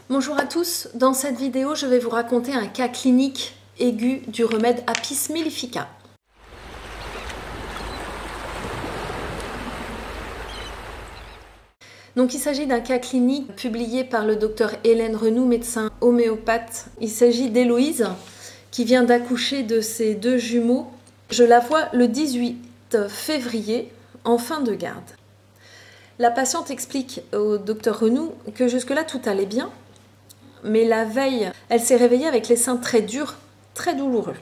Bonjour à tous, dans cette vidéo je vais vous raconter un cas clinique aigu du remède Apis mellifica. Donc il s'agit d'un cas clinique publié par le docteur Hélène Renoux, médecin homéopathe. Il s'agit d'Héloïse qui vient d'accoucher de ses deux jumeaux. Je la vois le 18 février en fin de garde. La patiente explique au docteur Renoux que jusque-là tout allait bien, mais la veille, elle s'est réveillée avec les seins très durs, très douloureux.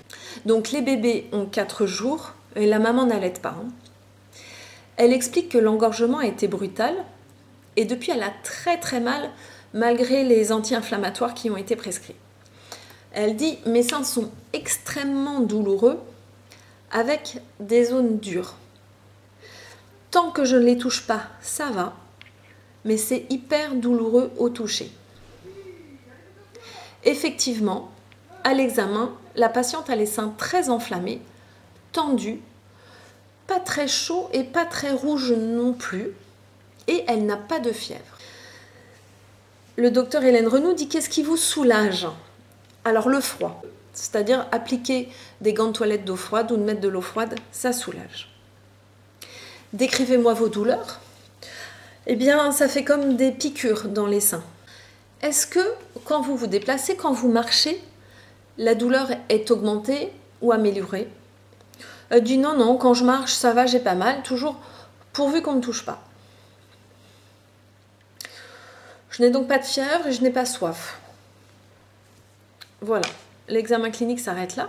Donc les bébés ont 4 jours et la maman n'allait pas. Elle explique que l'engorgement a été brutal et depuis elle a très mal malgré les anti-inflammatoires qui ont été prescrits. Elle dit « Mes seins sont extrêmement douloureux avec des zones dures. Tant que je ne les touche pas, ça va, mais c'est hyper douloureux au toucher. » Effectivement, à l'examen, la patiente a les seins très enflammés, tendus, pas très chauds et pas très rouges non plus, et elle n'a pas de fièvre. Le docteur Hélène Renoux dit « Qu'est-ce qui vous soulage ?» Alors le froid, c'est-à-dire appliquer des gants de toilette d'eau froide ou de mettre de l'eau froide, ça soulage. Décrivez-moi vos douleurs. Eh bien, ça fait comme des piqûres dans les seins. Est-ce que, quand vous vous déplacez, quand vous marchez, la douleur est augmentée ou améliorée? Elle dit non, quand je marche, ça va, j'ai pas mal, toujours pourvu qu'on ne touche pas. Je n'ai donc pas de fièvre et je n'ai pas soif. Voilà, l'examen clinique s'arrête là.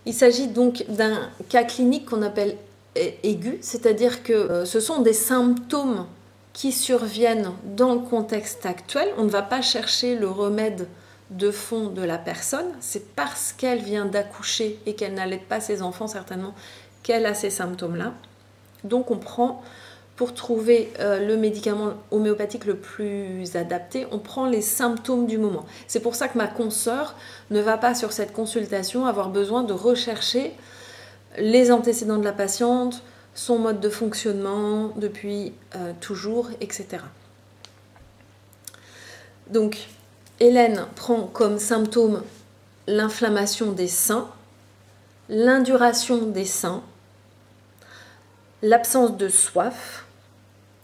Il s'agit donc d'un cas clinique qu'on appelle aigu, c'est-à-dire que ce sont des symptômes qui surviennent dans le contexte actuel. On ne va pas chercher le remède de fond de la personne. C'est parce qu'elle vient d'accoucher et qu'elle n'allait pas ses enfants certainement qu'elle a ces symptômes-là. Donc on prend, pour trouver le médicament homéopathique le plus adapté, on prend les symptômes du moment. C'est pour ça que ma consoeur ne va pas sur cette consultation avoir besoin de rechercher les antécédents de la patiente, son mode de fonctionnement depuis toujours, etc. Donc, Hélène prend comme symptôme l'inflammation des seins, l'induration des seins, l'absence de soif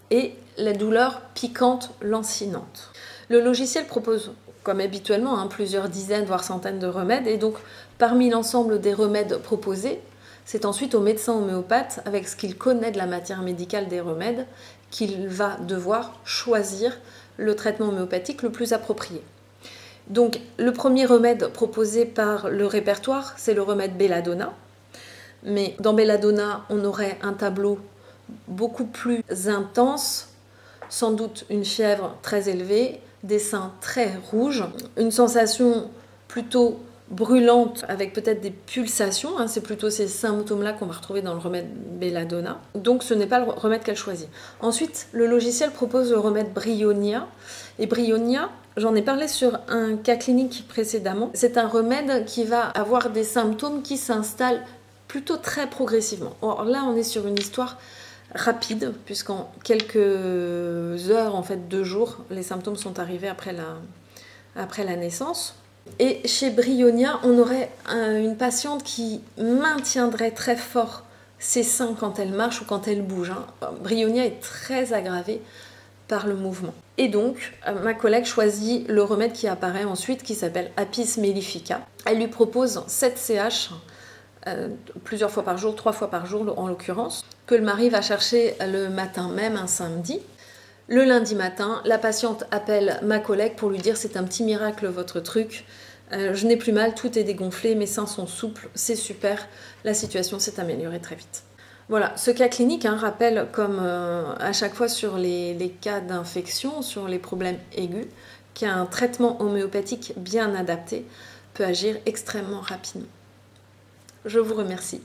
et la douleur piquante lancinante. Le logiciel propose, comme habituellement, plusieurs dizaines voire centaines de remèdes et donc parmi l'ensemble des remèdes proposés, c'est ensuite au médecin homéopathe, avec ce qu'il connaît de la matière médicale des remèdes, qu'il va devoir choisir le traitement homéopathique le plus approprié. Donc, le premier remède proposé par le répertoire, c'est le remède Belladonna. Mais dans Belladonna, on aurait un tableau beaucoup plus intense, sans doute une fièvre très élevée, des seins très rouges, une sensation plutôt brûlante avec peut-être des pulsations, c'est plutôt ces symptômes-là qu'on va retrouver dans le remède Belladonna. Donc ce n'est pas le remède qu'elle choisit. Ensuite, le logiciel propose le remède Bryonia. Et Bryonia, j'en ai parlé sur un cas clinique précédemment, c'est un remède qui va avoir des symptômes qui s'installent plutôt très progressivement. Or là, on est sur une histoire rapide, puisqu'en quelques heures, en fait 2 jours, les symptômes sont arrivés après la naissance. Et chez Bryonia, on aurait une patiente qui maintiendrait très fort ses seins quand elle marche ou quand elle bouge. Bryonia est très aggravée par le mouvement. Et donc, ma collègue choisit le remède qui apparaît ensuite, qui s'appelle Apis mellifica. Elle lui propose 7 CH, plusieurs fois par jour, 3 fois par jour en l'occurrence, que le mari va chercher le matin même, un samedi. Le lundi matin, la patiente appelle ma collègue pour lui dire « c'est un petit miracle votre truc, je n'ai plus mal, tout est dégonflé, mes seins sont souples, c'est super, la situation s'est améliorée très vite ». Voilà, ce cas clinique rappelle comme à chaque fois sur les cas d'infection, sur les problèmes aigus, qu'un traitement homéopathique bien adapté peut agir extrêmement rapidement. Je vous remercie.